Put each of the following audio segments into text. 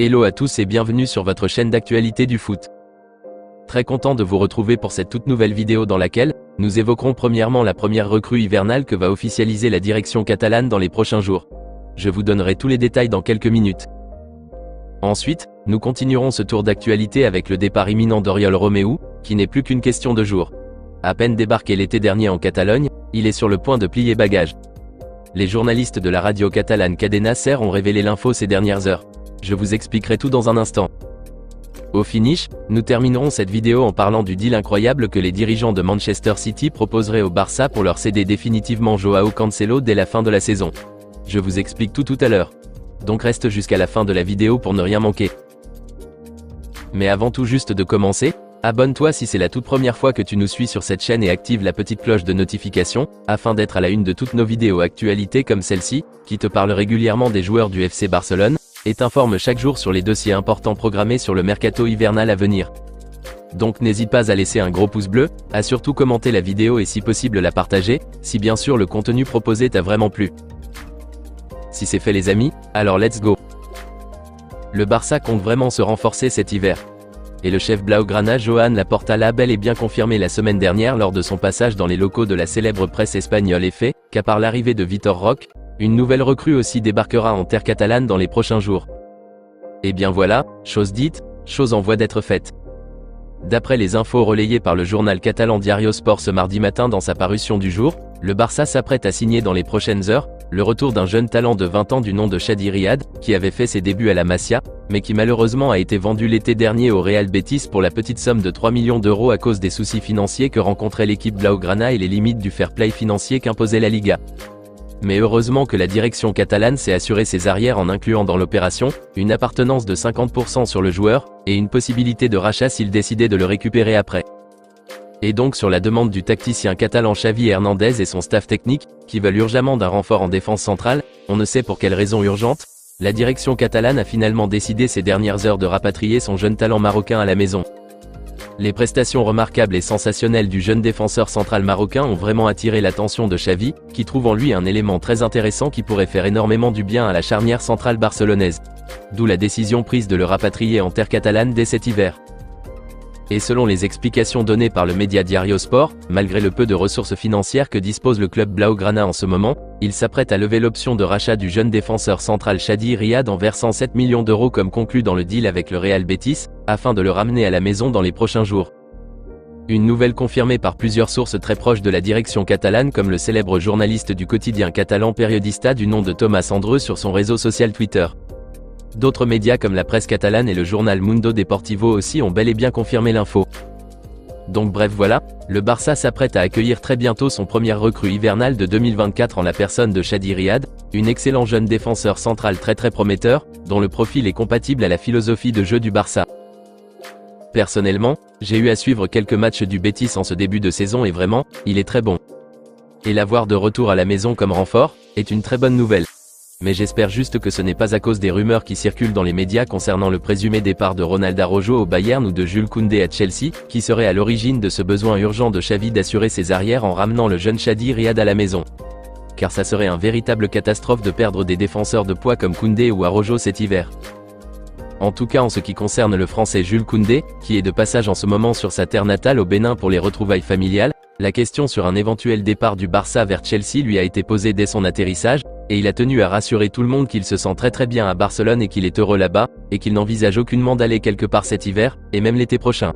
Hello à tous et bienvenue sur votre chaîne d'actualité du foot. Très content de vous retrouver pour cette toute nouvelle vidéo dans laquelle nous évoquerons premièrement la première recrue hivernale que va officialiser la direction catalane dans les prochains jours. Je vous donnerai tous les détails dans quelques minutes. Ensuite, nous continuerons ce tour d'actualité avec le départ imminent d'Oriol Romeu, qui n'est plus qu'une question de jours. À peine débarqué l'été dernier en Catalogne, il est sur le point de plier bagages. Les journalistes de la radio catalane Cadena Ser ont révélé l'info ces dernières heures. Je vous expliquerai tout dans un instant. Au finish, nous terminerons cette vidéo en parlant du deal incroyable que les dirigeants de Manchester City proposeraient au Barça pour leur céder définitivement Joao Cancelo dès la fin de la saison. Je vous explique tout à l'heure. Donc reste jusqu'à la fin de la vidéo pour ne rien manquer. Mais avant tout juste de commencer, abonne-toi si c'est la toute première fois que tu nous suis sur cette chaîne et active la petite cloche de notification, afin d'être à la une de toutes nos vidéos actualités comme celle-ci, qui te parle régulièrement des joueurs du FC Barcelone, et t'informe chaque jour sur les dossiers importants programmés sur le mercato hivernal à venir. Donc n'hésite pas à laisser un gros pouce bleu, à surtout commenter la vidéo et si possible la partager, si bien sûr le contenu proposé t'a vraiment plu. Si c'est fait les amis, alors let's go. Le Barça compte vraiment se renforcer cet hiver. Et le chef Blaugrana Joan Laporta l'a bel et bien confirmé la semaine dernière lors de son passage dans les locaux de la célèbre presse espagnole et fait qu'à part l'arrivée de Vitor Roque, une nouvelle recrue aussi débarquera en terre catalane dans les prochains jours. Et bien voilà, chose dite, chose en voie d'être faite. D'après les infos relayées par le journal catalan Diario Sport ce mardi matin dans sa parution du jour, le Barça s'apprête à signer dans les prochaines heures le retour d'un jeune talent de 20 ans du nom de Chadi Riad, qui avait fait ses débuts à la Masia, mais qui malheureusement a été vendu l'été dernier au Real Betis pour la petite somme de 3 millions d'euros à cause des soucis financiers que rencontrait l'équipe Blaugrana et les limites du fair play financier qu'imposait la Liga. Mais heureusement que la direction catalane s'est assurée ses arrières en incluant dans l'opération une appartenance de 50% sur le joueur, et une possibilité de rachat s'il décidait de le récupérer après. Et donc sur la demande du tacticien catalan Xavi Hernandez et son staff technique, qui veulent urgemment d'un renfort en défense centrale, on ne sait pour quelle raison urgente, la direction catalane a finalement décidé ces dernières heures de rapatrier son jeune talent marocain à la maison. Les prestations remarquables et sensationnelles du jeune défenseur central marocain ont vraiment attiré l'attention de Xavi, qui trouve en lui un élément très intéressant qui pourrait faire énormément du bien à la charnière centrale barcelonaise. D'où la décision prise de le rapatrier en terre catalane dès cet hiver. Et selon les explications données par le média Diario Sport, malgré le peu de ressources financières que dispose le club Blaugrana en ce moment, il s'apprête à lever l'option de rachat du jeune défenseur central Chadi Riad en versant 7 millions d'euros comme conclu dans le deal avec le Real Betis, afin de le ramener à la maison dans les prochains jours. Une nouvelle confirmée par plusieurs sources très proches de la direction catalane comme le célèbre journaliste du quotidien catalan Periodista du nom de Thomas Andreu sur son réseau social Twitter. D'autres médias comme la presse catalane et le journal Mundo Deportivo aussi ont bel et bien confirmé l'info. Donc bref voilà, le Barça s'apprête à accueillir très bientôt son première recrue hivernale de 2024 en la personne de Chadi Riad, une excellent jeune défenseur central très prometteur, dont le profil est compatible à la philosophie de jeu du Barça. Personnellement, j'ai eu à suivre quelques matchs du Betis en ce début de saison et vraiment, il est très bon. Et l'avoir de retour à la maison comme renfort, est une très bonne nouvelle. Mais j'espère juste que ce n'est pas à cause des rumeurs qui circulent dans les médias concernant le présumé départ de Ronald Araujo au Bayern ou de Jules Koundé à Chelsea, qui serait à l'origine de ce besoin urgent de Xavi d'assurer ses arrières en ramenant le jeune Chadi Riad à la maison. Car ça serait un véritable catastrophe de perdre des défenseurs de poids comme Koundé ou Araujo cet hiver. En tout cas en ce qui concerne le français Jules Koundé, qui est de passage en ce moment sur sa terre natale au Bénin pour les retrouvailles familiales, la question sur un éventuel départ du Barça vers Chelsea lui a été posée dès son atterrissage, et il a tenu à rassurer tout le monde qu'il se sent très bien à Barcelone et qu'il est heureux là-bas, et qu'il n'envisage aucunement d'aller quelque part cet hiver, et même l'été prochain.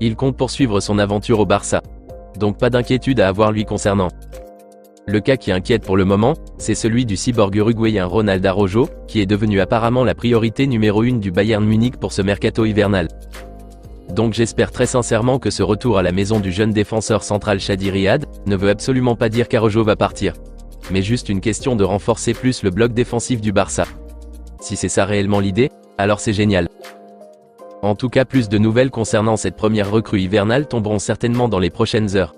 Il compte poursuivre son aventure au Barça. Donc pas d'inquiétude à avoir lui concernant. Le cas qui inquiète pour le moment, c'est celui du cyborg uruguayen Ronald Araujo, qui est devenu apparemment la priorité numéro 1 du Bayern Munich pour ce mercato hivernal. Donc j'espère très sincèrement que ce retour à la maison du jeune défenseur central Chadi Riad ne veut absolument pas dire qu'Araujo va partir. Mais juste une question de renforcer plus le bloc défensif du Barça. Si c'est ça réellement l'idée, alors c'est génial. En tout cas plus de nouvelles concernant cette première recrue hivernale tomberont certainement dans les prochaines heures.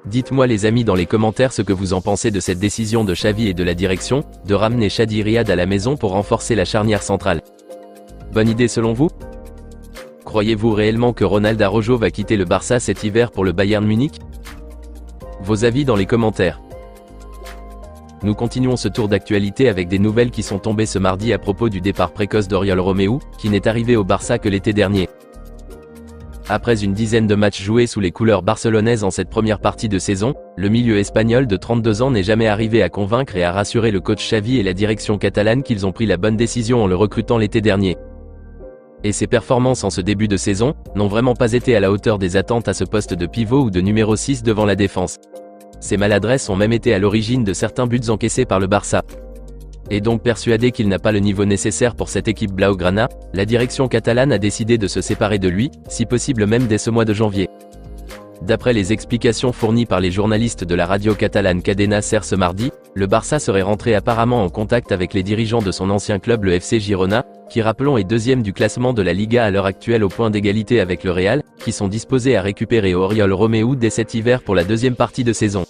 Dites-moi les amis dans les commentaires ce que vous en pensez de cette décision de Xavi et de la direction, de ramener Chadi Riad à la maison pour renforcer la charnière centrale. Bonne idée selon vous ? Croyez-vous réellement que Ronald Araujo va quitter le Barça cet hiver pour le Bayern Munich ? Vos avis dans les commentaires. Nous continuons ce tour d'actualité avec des nouvelles qui sont tombées ce mardi à propos du départ précoce d'Oriol Romeu, qui n'est arrivé au Barça que l'été dernier. Après une dizaine de matchs joués sous les couleurs barcelonaises en cette première partie de saison, le milieu espagnol de 32 ans n'est jamais arrivé à convaincre et à rassurer le coach Xavi et la direction catalane qu'ils ont pris la bonne décision en le recrutant l'été dernier. Et ses performances en ce début de saison n'ont vraiment pas été à la hauteur des attentes à ce poste de pivot ou de numéro 6 devant la défense. Ses maladresses ont même été à l'origine de certains buts encaissés par le Barça. Et donc persuadé qu'il n'a pas le niveau nécessaire pour cette équipe blaugrana, la direction catalane a décidé de se séparer de lui, si possible même dès ce mois de janvier. D'après les explications fournies par les journalistes de la radio catalane Cadena SER ce mardi, le Barça serait rentré apparemment en contact avec les dirigeants de son ancien club le FC Girona, qui rappelons est deuxième du classement de la Liga à l'heure actuelle au point d'égalité avec le Real, qui sont disposés à récupérer Oriol Romeu dès cet hiver pour la deuxième partie de saison.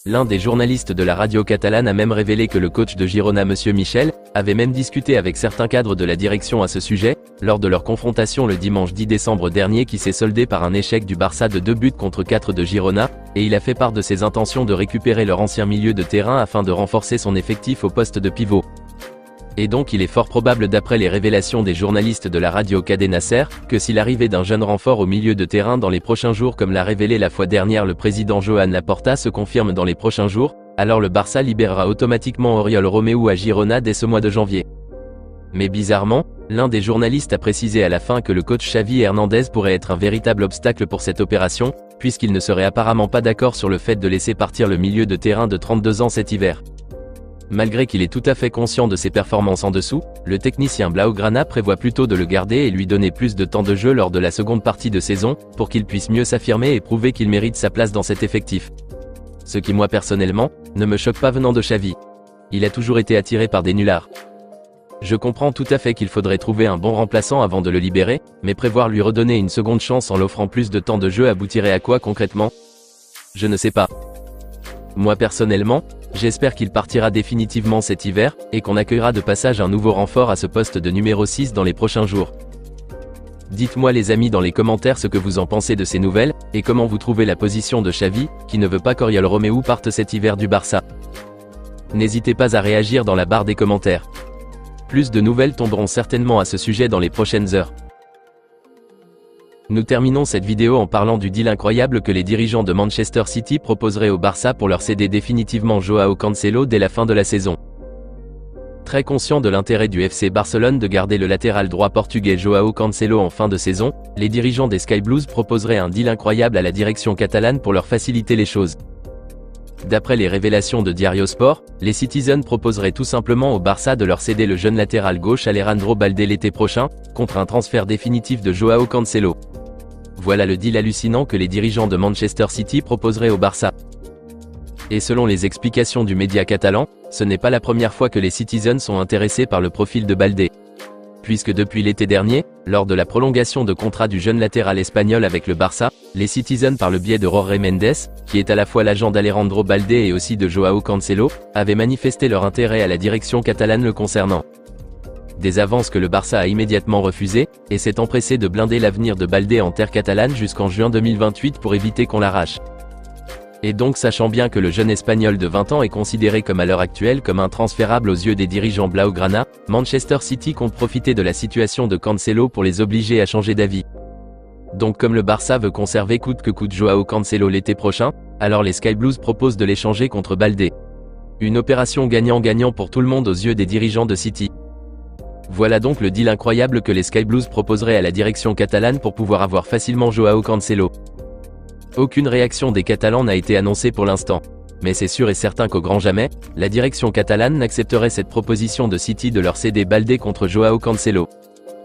L'un des journalistes de la radio catalane a même révélé que le coach de Girona Monsieur Michel, avait même discuté avec certains cadres de la direction à ce sujet, lors de leur confrontation le dimanche 10 décembre dernier qui s'est soldé par un échec du Barça de 2 buts contre 4 de Girona, et il a fait part de ses intentions de récupérer leur ancien milieu de terrain afin de renforcer son effectif au poste de pivot. Et donc il est fort probable d'après les révélations des journalistes de la radio Cadena SER, que si l'arrivée d'un jeune renfort au milieu de terrain dans les prochains jours comme l'a révélé la fois dernière le président Joan Laporta se confirme dans les prochains jours, alors le Barça libérera automatiquement Oriol Romeu à Girona dès ce mois de janvier. Mais bizarrement, l'un des journalistes a précisé à la fin que le coach Xavi Hernandez pourrait être un véritable obstacle pour cette opération, puisqu'il ne serait apparemment pas d'accord sur le fait de laisser partir le milieu de terrain de 32 ans cet hiver. Malgré qu'il est tout à fait conscient de ses performances en dessous, le technicien blaugrana prévoit plutôt de le garder et lui donner plus de temps de jeu lors de la seconde partie de saison, pour qu'il puisse mieux s'affirmer et prouver qu'il mérite sa place dans cet effectif. Ce qui moi personnellement, ne me choque pas venant de Xavi. Il a toujours été attiré par des nullards. Je comprends tout à fait qu'il faudrait trouver un bon remplaçant avant de le libérer, mais prévoir lui redonner une seconde chance en l'offrant plus de temps de jeu aboutirait à quoi concrètement? Je ne sais pas. Moi personnellement, j'espère qu'il partira définitivement cet hiver, et qu'on accueillera de passage un nouveau renfort à ce poste de numéro 6 dans les prochains jours. Dites-moi les amis dans les commentaires ce que vous en pensez de ces nouvelles, et comment vous trouvez la position de Xavi, qui ne veut pas qu'Oriol Romeu parte cet hiver du Barça. N'hésitez pas à réagir dans la barre des commentaires. Plus de nouvelles tomberont certainement à ce sujet dans les prochaines heures. Nous terminons cette vidéo en parlant du deal incroyable que les dirigeants de Manchester City proposeraient au Barça pour leur céder définitivement Joao Cancelo dès la fin de la saison. Très conscient de l'intérêt du FC Barcelone de garder le latéral droit portugais Joao Cancelo en fin de saison, les dirigeants des Sky Blues proposeraient un deal incroyable à la direction catalane pour leur faciliter les choses. D'après les révélations de Diario Sport, les Citizens proposeraient tout simplement au Barça de leur céder le jeune latéral gauche Alejandro Balde l'été prochain, contre un transfert définitif de Joao Cancelo. Voilà le deal hallucinant que les dirigeants de Manchester City proposeraient au Barça. Et selon les explications du média catalan, ce n'est pas la première fois que les Citizens sont intéressés par le profil de Balde. Puisque depuis l'été dernier, lors de la prolongation de contrat du jeune latéral espagnol avec le Barça, les Citizens par le biais de Jorge Mendes, qui est à la fois l'agent d'Alejandro Balde et aussi de Joao Cancelo, avaient manifesté leur intérêt à la direction catalane le concernant. Des avances que le Barça a immédiatement refusées, et s'est empressé de blinder l'avenir de Balde en terre catalane jusqu'en juin 2028 pour éviter qu'on l'arrache. Et donc sachant bien que le jeune espagnol de 20 ans est considéré comme à l'heure actuelle comme intransférable aux yeux des dirigeants blaugrana, Manchester City compte profiter de la situation de Cancelo pour les obliger à changer d'avis. Donc comme le Barça veut conserver coûte que coûte Joao Cancelo l'été prochain, alors les Sky Blues proposent de l'échanger contre Balde. Une opération gagnant-gagnant pour tout le monde aux yeux des dirigeants de City. Voilà donc le deal incroyable que les Sky Blues proposeraient à la direction catalane pour pouvoir avoir facilement Joao Cancelo. Aucune réaction des Catalans n'a été annoncée pour l'instant. Mais c'est sûr et certain qu'au grand jamais, la direction catalane n'accepterait cette proposition de City de leur céder Balde contre Joao Cancelo.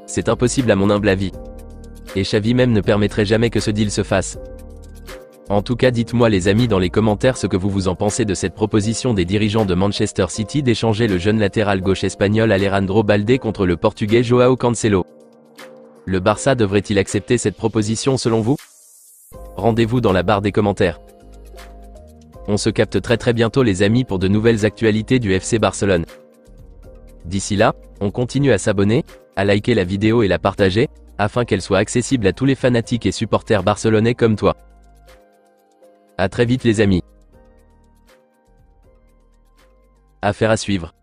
C'est impossible à mon humble avis. Et Xavi même ne permettrait jamais que ce deal se fasse. En tout cas dites-moi les amis dans les commentaires ce que vous en pensez de cette proposition des dirigeants de Manchester City d'échanger le jeune latéral gauche espagnol Alejandro Balde contre le portugais Joao Cancelo. Le Barça devrait-il accepter cette proposition selon vous? Rendez-vous dans la barre des commentaires. On se capte très bientôt les amis pour de nouvelles actualités du FC Barcelone. D'ici là, on continue à s'abonner, à liker la vidéo et la partager, afin qu'elle soit accessible à tous les fanatiques et supporters barcelonais comme toi. À très vite les amis. Affaire à suivre.